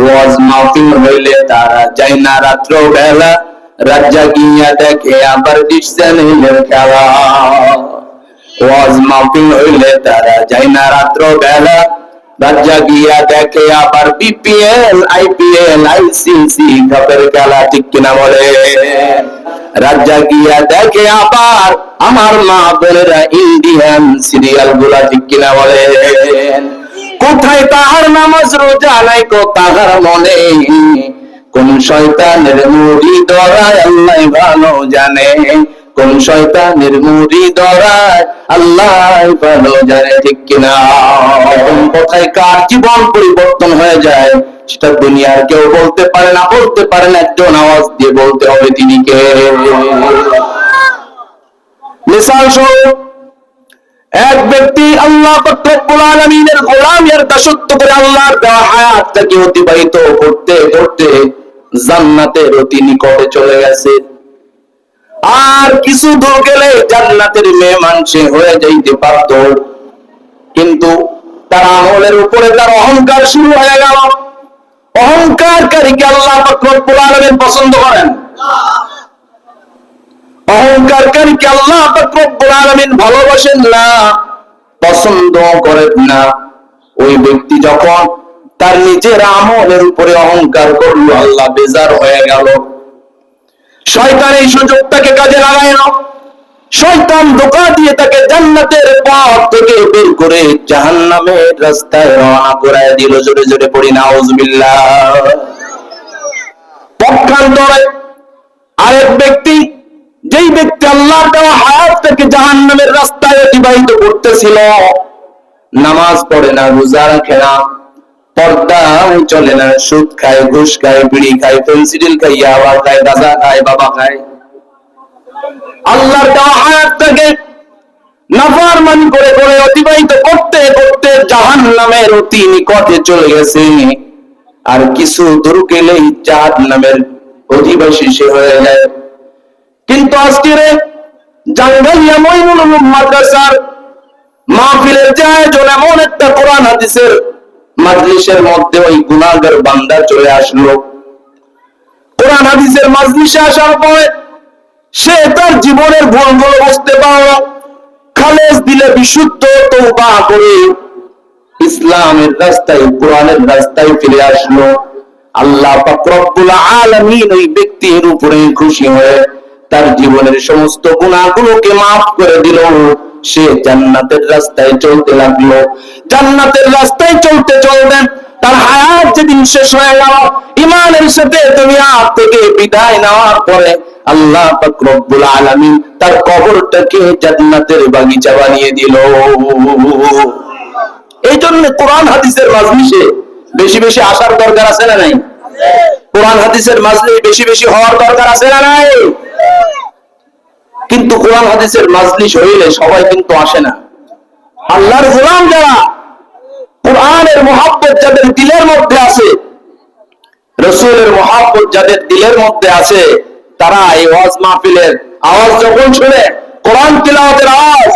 ওয়াজ মাহফিল হইলে তারা যায় না রাত্র বেলা, রাত জাগিয়া দেখে আবার ডিশ চ্যানেলের খেলা। ওয়াজ মাহফিল হইলে তারা যায় না রাত্র বেলা, রাত জাগিয়া দেখে আবার বিপিএল, আইপিএল, আইসিসি কাপের খেলা। ঠিক কিনা বলে? রাত জাগিয়া দেখে আবার আমার মা বোনেরা ইন্ডিয়ান সিরিয়াল গুলা। ঠিক কিনা বলে? কোথায় তাহার নামাজ রোজা নাই কো তাহার মনে, কোন শয়তানের মুড়ি ধরায় আল্লাহ ভালো জানে, কোন শয়তানের মুড়ি ধরায় আল্লাহ ভালো জানে। ঠিক কিনা? কোথায় কার জীবন পরিবর্তন হয়ে যায় সেটা দুনিয়ার কেউ বলতে পারে না, বলতে পারে না একজন আওয়াজ দিয়ে বলতে হবে তিনি কে। মিসাল স্বরূপ এক ব্যক্তি আল্লাহ রব্বুল আলামিনের গোলামের দাসত্ব করে আল্লাহর দেওয়া হায়াতটাকে অতিবাহিত করতে করতে জান্নাতের অতি নিকটে চলে গেছে। আর কিছু দূর গেলে জান্নাতের মেহমান সে হয়ে যাইতে পারত, কিন্তু তার আমলের উপরে তার অহংকার শুরু হয়ে গেল। অহংকারকারীকে আল্লাহ রব্বুল আলামিন পছন্দ করেন? অহংকারকারীকে আল্লাহ রব্বুল আলামিন ভালোবাসেন না, পছন্দ করেন না। ওই ব্যক্তি যখন তার নিজের আমলের উপরে অহংকার করলো, আল্লাহ বেজার হয়ে গেল। শয়তান এই সুযোগটাকে কাজে লাগাইল। শয়তান ধোঁকা দিয়ে তাকে জান্নাতের পথ থেকে বের করে জাহান্নামের রাস্তায় রওনা করায় দিল। জোরে জোরে পড়ি নাউজুবিল্লাহ। পক্ষান্তরে আরেক ব্যক্তি, যেই ব্যক্তি আল্লাহর দেওয়া হায়াতটাকে জাহান্নামের রাস্তায় অতিবাহিত করতেছিল, নামাজ পড়ে না, রোজা রাখে না, পর্দা চলে না, সুদ খায়, ঘুষ খায়, বিড়ি খায়, ফেন্সিডিল খায়, ইয়াবা খায়, গাঁজা খায়, বাবা খায়, আল্লাহর দেওয়া হায়াতটাকে নাফরমানি করে করে অতিবাহিত করতে করতে জাহান্নামের অতি নিকটে চলে গেছে। আর কিছু দূর গেলেই জাহান্নামের অধিবাসী সে হয়ে যায়। কিন্তু আজকের জাঙ্গালিয়া মঈনুল উলুম মাদ্রাসার মাহফিলের যে আয়োজন, এমন একটা কোরআন হাদিসের মাজলিসের মধ্যে ওই গুনাহগার বান্দা চলে আসলো। কোরআন হাদিসের মাজলিসে আসার পরে সে তার জীবনের ভুলগুলো বুঝতে পারল, খালেস দিলে বিশুদ্ধ তওবা করে ইসলামের রাস্তায়, কোরআনের রাস্তায় ফিরে আসলো। আল্লাহ পাক রব্বুল আলামিন ওই ব্যক্তির উপরে খুশি হয়ে তার জীবনের সমস্ত গুনাহগুলোকে মাফ করে দিল। সে জান্নাতের রাস্তায় চলতে লাগলো। জান্নাতের রাস্তায় চলতে চলতে তার হায়াত যেদিন শেষ হয়ে গেল, ঈমানের সাথে দুনিয়া থেকে বিদায় নেওয়ার পরে আল্লাহ পাক রব্বুল আলামিন তার কবরটাকে জান্নাতের বাগিচা বানিয়ে দিল। এই জন্য কোরআন হাদিসের মাজলিসে বেশি বেশি আসার দরকার আছে না নাই? কোরআন হাদিসের মাজলিস বেশি বেশি হওয়ার দরকার আছে না নাই? কিন্তু কোরআন হাদিসের মাজলিস হইলে সবাই কিন্তু আসে না। আল্লাহর গোলাম যারা, কোরআনের মহব্বত যাদের দিলের মধ্যে আছে, রাসূলের মহব্বত যাদের দিলের মধ্যে আছে, তারা এই ওয়াজ মাহফিলের আওয়াজ যখন শুনে, কোরআন তিলাওয়াতের আওয়াজ,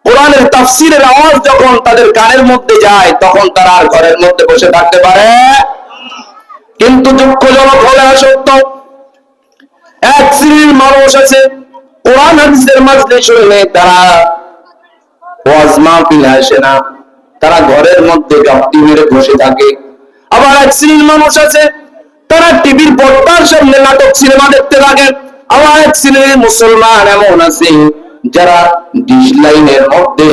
কোরআনের তাফসীরের আওয়াজ যখন তাদের কানের মধ্যে যায়, তখন তারা আর ঘরের মধ্যে বসে থাকতে পারে। কিন্তু দুঃখজনক হলে সত্য, এক শ্রেণীর মানুষ আছে কোরআন হাদিসের মাজলিস হইলে তারা ওয়াজ মাহফিলে আসে না, তারা ঘরের মধ্যে গাপটি মেরে বসে থাকে। আবার এক শ্রেণীর মানুষ আছে তারা টিভির পর্দার সামনে নাটক সিনেমা দেখতে থাকে। আবার এক শ্রেণীর মুসলমান এমন আছে যারা ডিশ লাইনের মধ্যে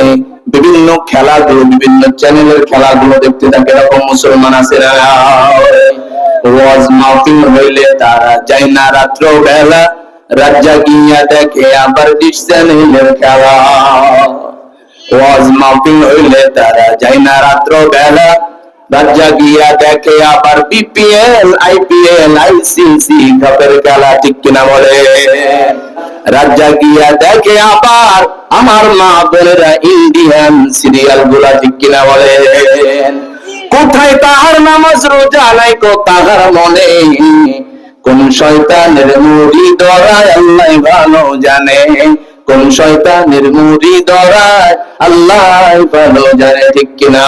বিভিন্ন খেলাগুলো, বিভিন্ন চ্যানেলের খেলাগুলো দেখতে থাকে। এরকম মুসলমান আছে না? ওয়াজ মাহফিল হইলে তারা যায় না রাত্র বেলা, রাত জাগিয়া দেখে আবার ডিশ চ্যানেলের খেলা। ওয়াজ মাহফিল হইলে তারা যায় না রাত্র বেলা, রাত জাগিয়া দেখে আবার বিপিএল, আইপিএল, আইসিসি কাপের খেলা। ঠিক কিনা বলে? রাত জাগিয়া দেখে আবার আমার মা বোনেরা ইন্ডিয়ান সিরিয়াল গুলা। ঠিক কিনা বলে? কোথায় তাহার নামাজ রোজা নাই কো তাহার মনে, কোন শয়তানের মুড়ি ধরায় আল্লাহ ভালো জানে, কোন শয়তানের মুড়ি ধরায় আল্লাহ ভালো জানে। ঠিক কিনা?